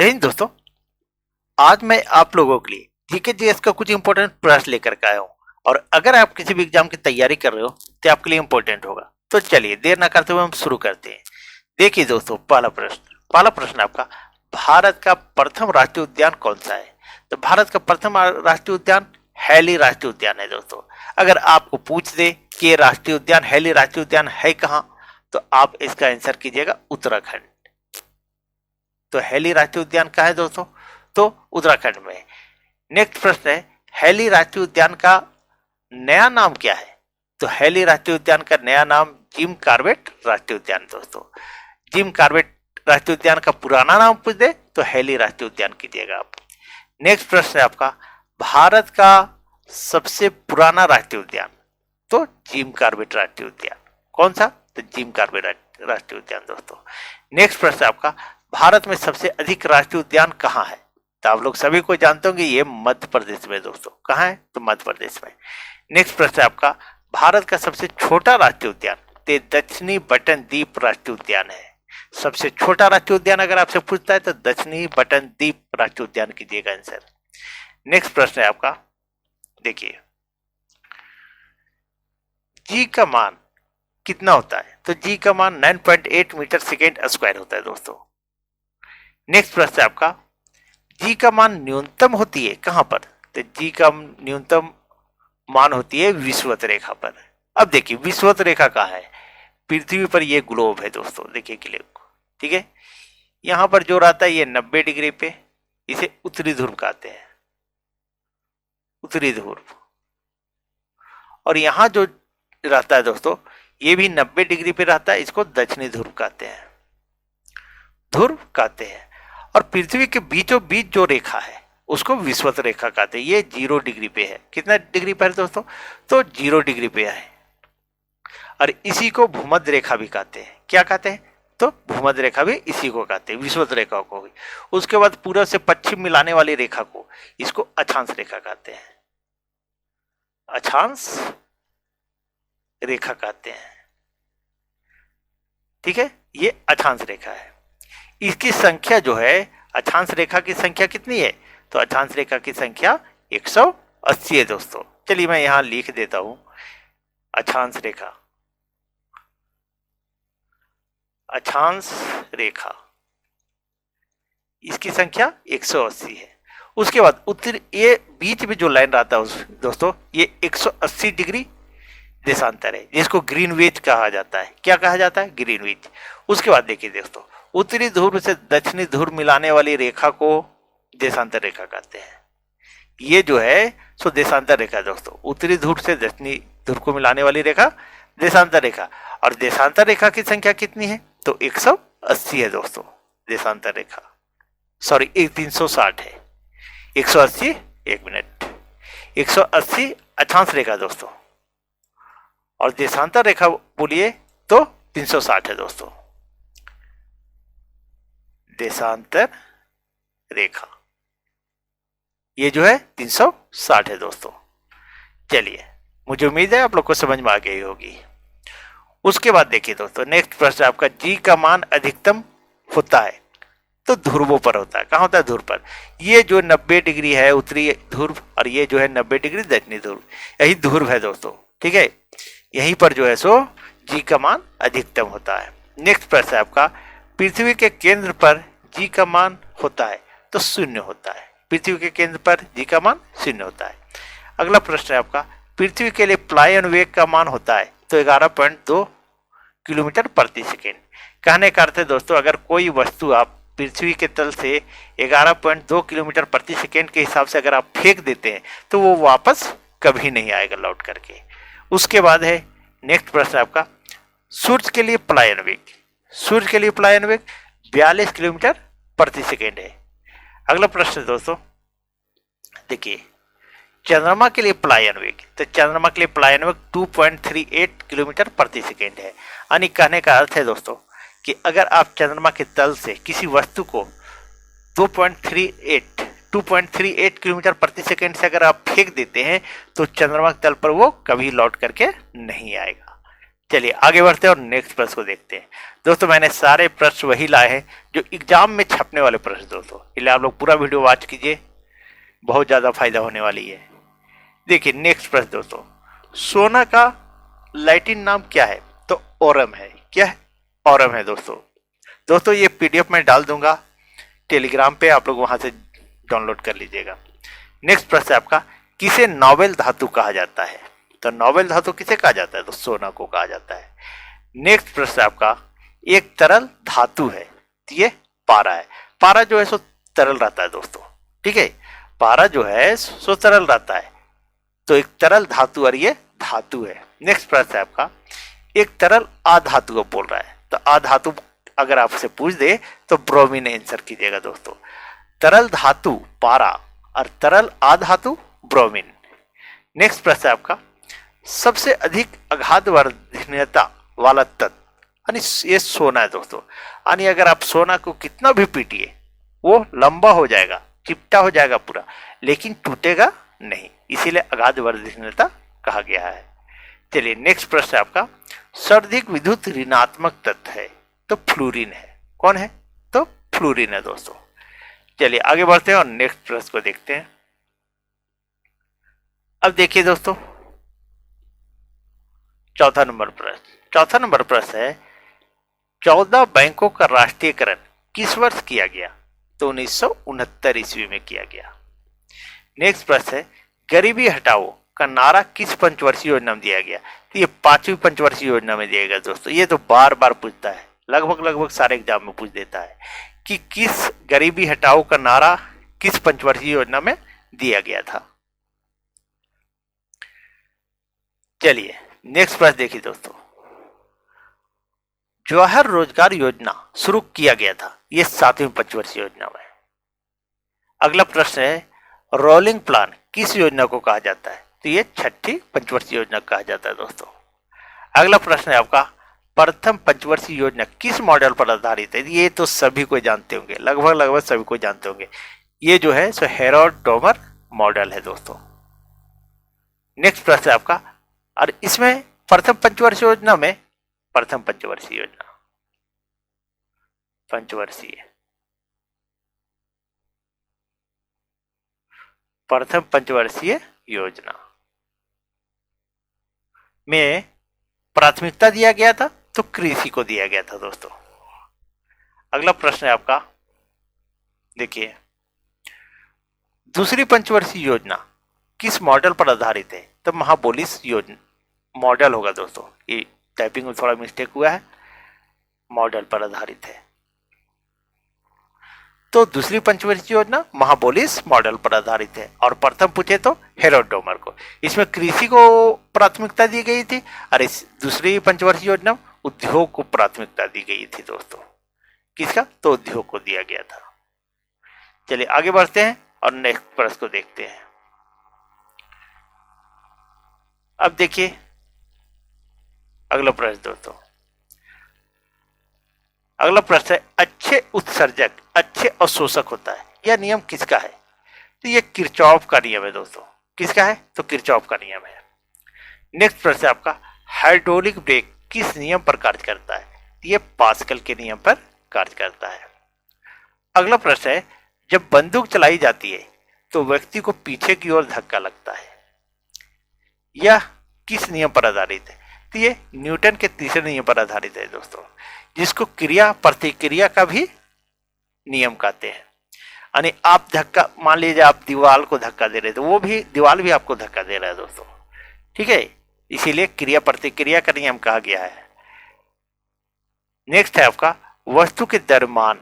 जय हिंद दोस्तों। आज मैं आप लोगों के लिए जीके जीएस का कुछ इंपॉर्टेंट प्रश्न लेकर के आया हूँ और अगर आप किसी भी एग्जाम की तैयारी कर रहे हो तो आपके लिए इंपॉर्टेंट होगा। तो चलिए देर ना करते हुए हम शुरू करते हैं। देखिए दोस्तों, पहला प्रश्न आपका, भारत का प्रथम राष्ट्रीय उद्यान कौन सा है? तो भारत का प्रथम राष्ट्रीय उद्यान हैली राष्ट्रीय उद्यान है दोस्तों। अगर आपको पूछ दे कि ये राष्ट्रीय उद्यान हैली राष्ट्रीय उद्यान है कहाँ, तो आप इसका आंसर कीजिएगा उत्तराखंड। तो हैली राष्ट्रीय उद्यान कहाँ है दोस्तों? तो उत्तराखंड में है। नेक्स्ट प्रश्न है, हैली राष्ट्रीय उद्यान का नया नाम क्या है? तो हैली राष्ट्रीय उद्यान का नया नाम जिम कॉर्बेट राष्ट्रीय उद्यान दोस्तों। जिम कॉर्बेट राष्ट्रीय उद्यान का पुराना नाम पूछ दे तो हैली राष्ट्रीय उद्यान कीजिएगा आप। नेक्स्ट प्रश्न है आपका, भारत का सबसे पुराना राष्ट्रीय उद्यान? तो जिम कॉर्बेट राष्ट्रीय उद्यान। कौन सा? तो जिम कॉर्बेट राष्ट्रीय उद्यान दोस्तों। नेक्स्ट प्रश्न है आपका, भारत में सबसे अधिक राष्ट्रीय उद्यान कहाँ है? तो आप लोग सभी को जानते होंगे ये मध्य प्रदेश में दोस्तों। कहाँ है? तो मध्य प्रदेश में। नेक्स्ट प्रश्न है आपका, भारत का सबसे छोटा राष्ट्रीय उद्यान? तो दक्षिणी बटन द्वीप राष्ट्रीय उद्यान है। सबसे छोटा राष्ट्रीय उद्यान अगर आपसे पूछता है तो दक्षिणी बटन द्वीप राष्ट्रीय उद्यान कीजिएगा आंसर। नेक्स्ट प्रश्न है आपका, देखिए जी का मान कितना होता है? तो जी का मान 9.8 मीटर सेकेंड स्क्वायर होता है दोस्तों। नेक्स्ट प्रश्न है आपका, जी का मान न्यूनतम होती है कहां पर? तो जी का न्यूनतम मान होती है विषुवत रेखा पर। अब देखिए विषुवत रेखा कहाँ है? पृथ्वी पर ये ग्लोब है दोस्तों, देखिए ग्लोब, ठीक है। यहां पर जो रहता है ये 90 डिग्री पे, इसे उत्तरी ध्रुव कहते हैं, उत्तरी ध्रुव। और यहां जो रहता है दोस्तों ये भी 90 डिग्री पे रहता है, इसको दक्षिणी ध्रुव कहते हैं, ध्रुव कहते हैं। और पृथ्वी के बीचों बीच जो रेखा है उसको विषुवत रेखा कहते हैं। ये 0 डिग्री पे है। कितना डिग्री पर है दोस्तों? तो 0 डिग्री पे है। और इसी को भूमध्य रेखा भी कहते हैं। क्या कहते हैं? तो भूमध्य रेखा भी इसी को कहते हैं, विषुवत रेखा को भी। उसके बाद पूर्व से पश्चिम मिलाने वाली रेखा को, इसको अक्षांश रेखा कहते हैं, अक्षांश रेखा कहते हैं, ठीक है। ये अक्षांश रेखा है। इसकी संख्या जो है, अक्षांश रेखा की संख्या कितनी है? तो अक्षांश रेखा की संख्या 180 है दोस्तों। चलिए मैं यहां लिख देता हूं, अक्षांश रेखा, अक्षांश रेखा, इसकी संख्या 180 है। उसके बाद उत्तर, ये बीच में जो लाइन रहता है दोस्तों, ये 180 डिग्री देशांतर है, जिसको ग्रीनविच कहा जाता है। क्या कहा जाता है? ग्रीनविच। उसके बाद देखिए दोस्तों, उत्तरी ध्रुव से दक्षिणी ध्रुव मिलाने वाली रेखा को देशांतर रेखा कहते हैं। ये जो है सो देशांतर रेखा दोस्तों। उत्तरी ध्रुव से दक्षिणी ध्रुव को मिलाने वाली रेखा देशांतर रेखा। और देशांतर रेखा की संख्या कितनी है? तो 180 है दोस्तों देशांतर रेखा। सॉरी 360 है। 180, एक मिनट, 180 अक्षांश रेखा दोस्तों, और देशांतर रेखा बोलिए तो 360 है दोस्तों, देशांतर रेखा। ये जो है 360 है दोस्तों। चलिए, मुझे उम्मीद है आप लोग को समझ में आ गई होगी। उसके बाद देखिए दोस्तों, नेक्स्ट प्रश्न आपका, जी का मान अधिकतम होता है? तो ध्रुवों पर होता है। कहाँ होता है? ध्रुव पर। ये जो 90 डिग्री है उत्तरी ध्रुव, और ये जो है 90 डिग्री दक्षिणी ध्रुव, यही ध्रुव है दोस्तों, ठीक है। यहीं पर जो है सो जी का मान अधिकतम होता है। नेक्स्ट प्रश्न है आपका, पृथ्वी के केंद्र पर जी का मान होता है? तो 0 होता है। पृथ्वी के केंद्र पर जी का मान 0 होता है। अगला प्रश्न है आपका, पृथ्वी के लिए पलायन वेग का मान होता है? तो 11.2 किलोमीटर प्रति सेकेंड। कहने का अर्थ है दोस्तों, अगर कोई वस्तु आप पृथ्वी के तल से 11.2 किलोमीटर प्रति सेकेंड के हिसाब से अगर आप फेंक देते हैं तो वो वापस कभी नहीं आएगा लौट करके। उसके बाद है नेक्स्ट प्रश्न आपका, सूर्य के लिए पलायन वेग, सूर्य के लिए पलायन वेग 42 किलोमीटर प्रति सेकेंड है। अगला प्रश्न दोस्तों देखिए, चंद्रमा के लिए पलायन वेग, तो चंद्रमा के लिए पलायन वेग 2.38 किलोमीटर प्रति सेकेंड है। यानी कहने का अर्थ है दोस्तों कि अगर आप चंद्रमा के तल से किसी वस्तु को 2.38 किलोमीटर प्रति सेकेंड से अगर आप फेंक देते हैं तो चंद्रमा के तल पर वो कभी लौट करके नहीं आएगा, चलिए आगे बढ़ते हैं और नेक्स्ट प्रश्न को देखते हैं। दोस्तों मैंने सारे प्रश्न वही लाए हैं जो एग्जाम में छपने वाले प्रश्न दोस्तों, इसलिए आप लोग पूरा वीडियो वॉच कीजिए, बहुत ज्यादा फायदा होने वाली है। देखिए नेक्स्ट प्रश्न दोस्तों, सोना का लैटिन नाम क्या है? तो ओरम है। क्या है? ओरम है दोस्तों। दोस्तों ये पीडीएफ में डाल दूंगा टेलीग्राम पे, आप लोग वहां से डाउनलोड कर लीजिएगा। नेक्स्ट प्रश्न है आपका, किसे नोबेल धातु कहा जाता है? तो नोबेल धातु किसे कहा जाता है? तो सोना को कहा जाता है। नेक्स्ट प्रश्न आपका, एक तरल धातु है, ये पारा है। पारा जो है सो तरल रहता है दोस्तों, ठीक है, पारा जो है सो तरल रहता है, तो एक तरल धातु और ये धातु है। नेक्स्ट प्रश्न है आपका, एक तरल अधातु को बोल रहा है, तो अधातु अगर आपसे पूछ दे तो ब्रोमीन आंसर कीजिएगा दोस्तों। तरल धातु पारा और तरल अधातु ब्रोमीन। नेक्स्ट प्रश्न है आपका, सबसे अधिक आघात वर्धनीयता वाला तत्व, यानी ये सोना है दोस्तों, यानी अगर आप सोना को कितना भी पीटिए वो लंबा हो जाएगा, चिपटा हो जाएगा पूरा, लेकिन टूटेगा नहीं, इसीलिए आघात वर्धनीयता कहा गया है। चलिए नेक्स्ट प्रश्न है आपका, सर्वाधिक विद्युत ऋणात्मक तत्व है, तो फ्लोरीन है। कौन है? तो फ्लोरीन है दोस्तों। चलिए आगे बढ़ते हैं और नेक्स्ट प्रश्न को देखते हैं। अब देखिए दोस्तों चौथा नंबर प्रश्न है, 14 बैंकों का राष्ट्रीयकरण किस वर्ष किया गया? तो 1969 ईस्वी में किया गया। नेक्स्ट प्रश्न है, गरीबी हटाओ का नारा किस पंचवर्षीय योजना में दिया गया? तो ये 5वीं पंचवर्षीय योजना में दिया गया दोस्तों। ये तो बार बार पूछता है, लगभग सारे एग्जाम में पूछ देता है कि किस गरीबी हटाओ का नारा किस पंचवर्षीय योजना में दिया गया था। चलिए नेक्स्ट प्रश्न देखिए दोस्तों, जवाहर रोजगार योजना शुरू किया गया था, ये 7वीं पंचवर्षीय योजना में। अगला प्रश्न है, रोलिंग प्लान किस योजना को कहा जाता है? तो ये 6ठी पंचवर्षीय योजना कहा जाता है दोस्तों। अगला प्रश्न है आपका, प्रथम पंचवर्षीय योजना किस मॉडल पर आधारित है? ये तो सभी को जानते होंगे, लगभग सभी को जानते होंगे, ये जो है सो हेरोल्ड डोमर मॉडल है दोस्तों। नेक्स्ट प्रश्न है आपका, और इसमें प्रथम पंचवर्षीय योजना में प्रथम पंचवर्षीय योजना प्रथम पंचवर्षीय योजना में प्राथमिकता दिया गया था, तो कृषि को दिया गया था दोस्तों। अगला प्रश्न है आपका, देखिए दूसरी पंचवर्षीय योजना किस मॉडल पर आधारित है? तो महाबोलिस योजना मॉडल होगा दोस्तों, ये टाइपिंग में थोड़ा मिस्टेक हुआ है, मॉडल पर आधारित है। तो दूसरी पंचवर्षीय योजना महाबोलिस मॉडल पर आधारित है, और प्रथम पूछे तो हेरोल्ड डोमर को। इसमें कृषि को प्राथमिकता दी गई थी, और इस दूसरी पंचवर्षीय योजना उद्योग को प्राथमिकता दी गई थी दोस्तों। किसका? तो उद्योग को दिया गया था। चलिए आगे बढ़ते हैं और नेक्स्ट प्रश्न को देखते हैं। अब देखिए अगला प्रश्न दोस्तों, अगला प्रश्न है, अच्छे उत्सर्जक अच्छे अवशोषक होता है, यह नियम किसका है? तो यह किरचॉफ का नियम है दोस्तों। किसका है? तो किरचॉफ का नियम है। नेक्स्ट प्रश्न है आपका, हाइड्रोलिक ब्रेक किस नियम पर कार्य करता है? यह पास्कल के नियम पर कार्य करता है। अगला प्रश्न है, जब बंदूक चलाई जाती है तो व्यक्ति को पीछे की ओर धक्का लगता है, यह किस नियम पर आधारित है? तो ये न्यूटन के तीसरे नियम पर आधारित है दोस्तों, जिसको क्रिया प्रतिक्रिया का भी नियम कहते हैं। यानी आप धक्का, मान लीजिए आप दीवार को धक्का दे रहे तो वो भी दीवार भी आपको धक्का दे रहा है दोस्तों, ठीक है, इसीलिए क्रिया प्रतिक्रिया का नियम कहा गया है। नेक्स्ट है आपका, वस्तु के द्रव्यमान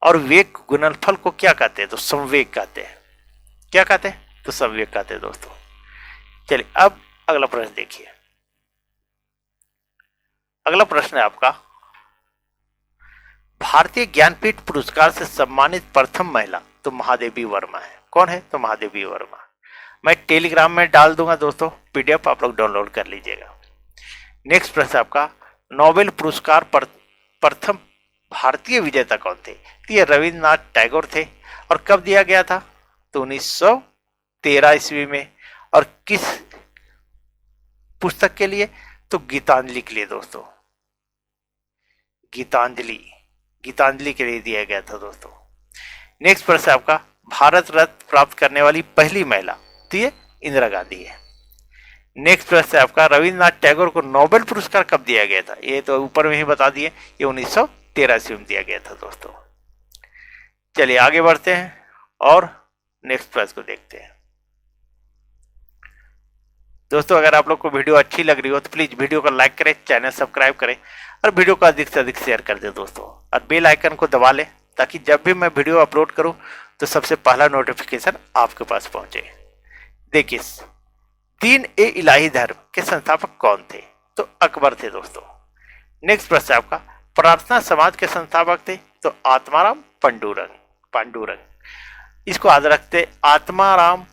और वेग गुणनफल को क्या कहते हैं? तो संवेग कहते हैं। क्या कहते हैं? तो संवेग कहते हैं दोस्तों। चलिए अब अगला प्रश्न देखिए। अगला प्रश्न है आपका, भारतीय ज्ञानपीठ पुरस्कार से सम्मानित प्रथम महिला तो महादेवी वर्मा है। कौन है? तो महादेवी वर्मा। मैं टेलीग्राम में डाल दूंगा दोस्तों, पीडीएफ आप लोग डाउनलोड कर लीजिएगा। नेक्स्ट प्रश्न आपका, नोबेल पुरस्कार पर प्रथम भारतीय विजेता कौन थे? तो ये रविंद्रनाथ टैगोर थे। और कब दिया गया था? तो 1913 ईस्वी में। और किस पुस्तक के लिए? तो गीतांजलि के लिए दोस्तों, गीतांजलि के लिए दिया गया था दोस्तों। नेक्स्ट प्रश्न आपका, भारत रत्न प्राप्त करने वाली पहली महिला, तो ये इंदिरा गांधी है। नेक्स्ट प्रश्न है आपका, रविंद्रनाथ टैगोर को नोबेल पुरस्कार कब दिया गया था? ये तो ऊपर में ही बता दिए, ये 1913 में दिया गया था दोस्तों। चलिए आगे बढ़ते हैं और नेक्स्ट प्रश्न को देखते हैं। दोस्तों अगर आप लोग को वीडियो अच्छी लग रही हो तो प्लीज वीडियो को लाइक करें, चैनल सब्सक्राइब करें और वीडियो को अधिक से अधिक शेयर कर दें दोस्तों, और बेल आइकन को दबा लें ताकि जब भी मैं वीडियो अपलोड करूं तो सबसे पहला नोटिफिकेशन आपके पास पहुंचे। देखिए, दीन ए इलाही धर्म के संस्थापक कौन थे? तो अकबर थे दोस्तों। नेक्स्ट प्रश्न आपका, प्रार्थना समाज के संस्थापक थे? तो आत्माराम पांडुरंग। इसको याद रखते, आत्माराम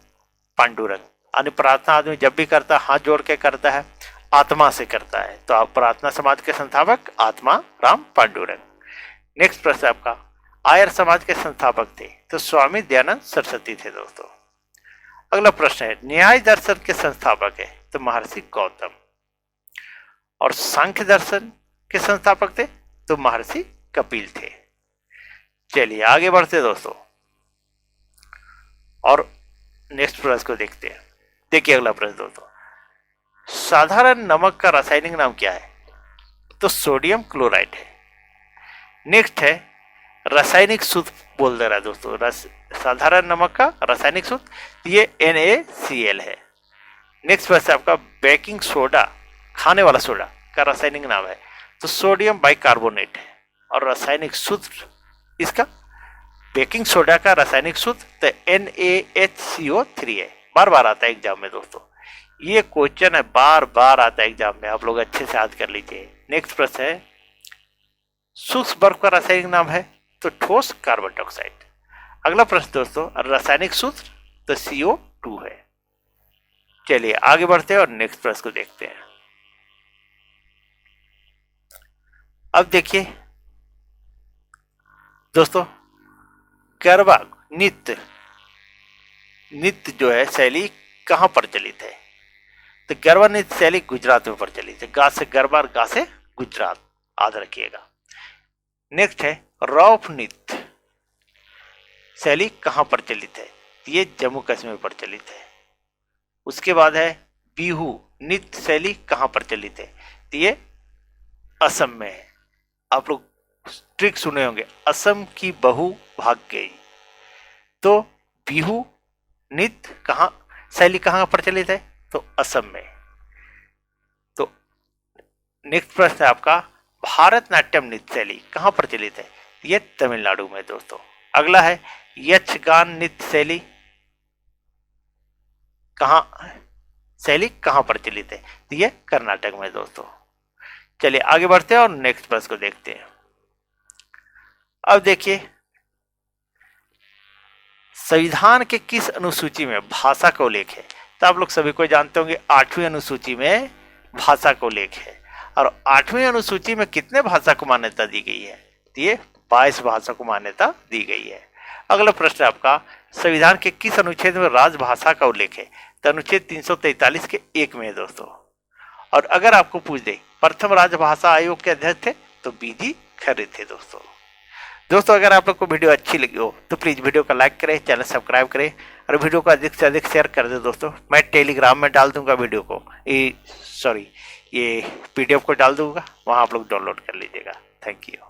पांडुरंग। यानी प्रार्थना आदमी जब भी करता है हाथ जोड़ के करता है, आत्मा से करता है, तो आप प्रार्थना समाज के संस्थापक आत्माराम पांडुरंग। नेक्स्ट प्रश्न आपका, आर्य समाज के संस्थापक थे? तो स्वामी दयानंद सरस्वती थे दोस्तों। अगला प्रश्न है, न्याय दर्शन के संस्थापक है? तो महर्षि गौतम। और सांख्य दर्शन के संस्थापक थे? तो महर्षि कपिल थे। चलिए आगे बढ़ते दोस्तों और नेक्स्ट प्रश्न को देखते हैं। देखिए अगला प्रश्न दोस्तों, साधारण नमक का रासायनिक नाम क्या है? तो सोडियम क्लोराइड है। नेक्स्ट है, रासायनिक सूत्र बोल दे रहा है दोस्तों, साधारण नमक का रासायनिक सूत्र ये NaCl है। नेक्स्ट प्रश्न आपका, बेकिंग सोडा, खाने वाला सोडा का रासायनिक नाम है? तो सोडियम बाइकार्बोनेट है। और रासायनिक सूत्र इसका, बेकिंग सोडा का रासायनिक सूत्र तो NaHCO3 है। बार बार आता है एग्जाम में दोस्तों, ये क्वेश्चन है बार बार आता है एग्जाम में, आप लोग अच्छे से याद कर लीजिए। नेक्स्ट प्रश्न है, सूक्ष्म बर्फ का रासायनिक नाम है? तो ठोस कार्बन डाइऑक्साइड। अगला प्रश्न दोस्तों, रासायनिक सूत्र तो CO2 है। चलिए आगे बढ़ते हैं और नेक्स्ट प्रश्न को देखते हैं। अब देखिए दोस्तों, गरबा नृत्य जो है शैली कहां प्रचलित है? तो गरबा नृत्य शैली गुजरात में प्रचलित है। गा से गरबा, गा से गुजरात, याद रखिएगा। नेक्स्ट है, रौफ नृत्य शैली कहां प्रचलित है? ये जम्मू कश्मीर में प्रचलित है। उसके बाद है, बिहू नृत्य शैली कहां प्रचलित है? तो ये असम में है। आप लोग ट्रिक सुने होंगे, असम की बहू भाग गई। तो बिहू नृत्य कहां, शैली कहां प्रचलित है? तो असम में। तो नेक्स्ट प्रश्न है आपका, भारतनाट्यम नृत्य शैली कहां प्रचलित है? ये तमिलनाडु में दोस्तों। अगला है, यक्षगान नृत्य शैली कहां प्रचलित है? तो ये कर्नाटक में दोस्तों। चलिए आगे बढ़ते हैं और नेक्स्ट प्रश्न को देखते हैं। अब देखिए, संविधान के किस अनुसूची में भाषा का उल्लेख है? तो आप लोग सभी को जानते होंगे 8वीं अनुसूची में भाषा का उल्लेख है। और 8वीं अनुसूची में कितने भाषा को मान्यता दी गई है? तो ये 22 भाषा को मान्यता दी गई है। अगला प्रश्न आपका, संविधान के किस अनुच्छेद में राजभाषा का उल्लेख है? तो अनुच्छेद 343 के 1 में है दोस्तों। और अगर आपको पूछ दे प्रथम राजभाषा आयोग के अध्यक्ष थे? तो BG खरे थे दोस्तों अगर आप लोग को वीडियो अच्छी लगी हो तो प्लीज वीडियो को लाइक करें, चैनल सब्सक्राइब करें और वीडियो को अधिक से अधिक शेयर कर दें दोस्तों। मैं टेलीग्राम में डाल दूंगा वीडियो को, ये PDF को डाल दूंगा, वहां आप लोग डाउनलोड कर लीजिएगा। Thank you.